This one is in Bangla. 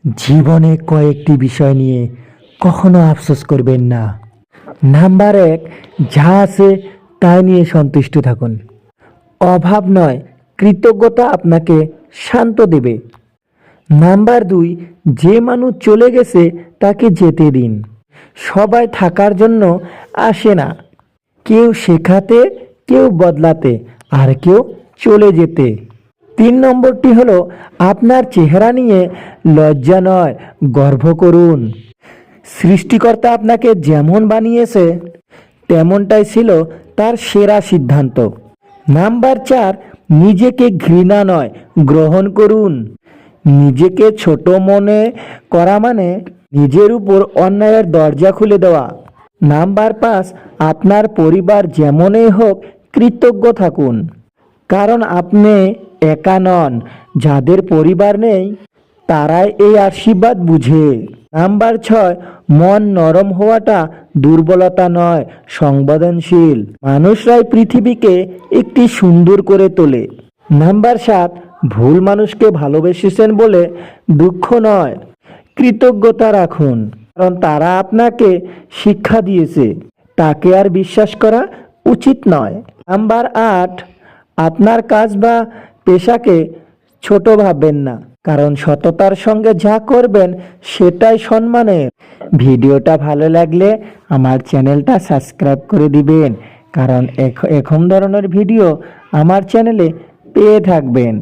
জীবনে কয়েকটি বিষয় নিয়ে কখনো আফসোস করবেন না। নাম্বার 1, যা আছে তাই নিয়ে সন্তুষ্ট থাকুন। অভাব নয়, কৃতজ্ঞতা আপনাকে শান্ত দেবে। নাম্বার 2, যে মানুষ চলে গেছে তাকে যেতে দিন। সবাই থাকার জন্য আসে না, কেউ শেখাতে, কেউ বদলাতে, আর কেউ চলে যেতে। 3 নম্বরটি হলো, আপনার চেহারা নিয়ে লজ্জা নয়, গর্ব করুন। সৃষ্টিকর্তা আপনাকে যেমন বানিয়েছে তেমনটাই ছিল তার সেরা সিদ্ধান্ত। নাম্বার 4, নিজেকে ঘৃণা নয়, গ্রহণ করুন। নিজেকে ছোট মনে করা মানে নিজের উপর অন্যায়ের দরজা খুলে দেওয়া। নাম্বার 5, আপনার পরিবার যেমনই হোক কৃতজ্ঞ থাকুন, কারণ আপনি একা নন। যাদের পরিবার নেই তারাই এই আশীর্বাদ বুঝে। নাম্বার 6, মন নরম হওয়াটা দুর্বলতা নয়, সংবেদনশীল মানুষরাই পৃথিবীকে একটি সুন্দর করে তোলে। নাম্বার 7, ভুল মানুষকে ভালোবেসেছেন বলে দুঃখ নয়, কৃতজ্ঞতা রাখুন, কারণ তারা আপনাকে শিক্ষা দিয়েছে। তাকে আর বিশ্বাস করা উচিত নয়। নাম্বার 8, আপনার কাজ বা পেশাকে ছোট ভাববেন না, কারণ সততার সঙ্গে যা করবেন সেটাই সম্মানের। ভিডিওটা ভালো লাগলে আমার চ্যানেলটা সাবস্ক্রাইব করে দিবেন, কারণ এখন ধরনের ভিডিও আমার চ্যানেলে পেয়ে থাকবেন।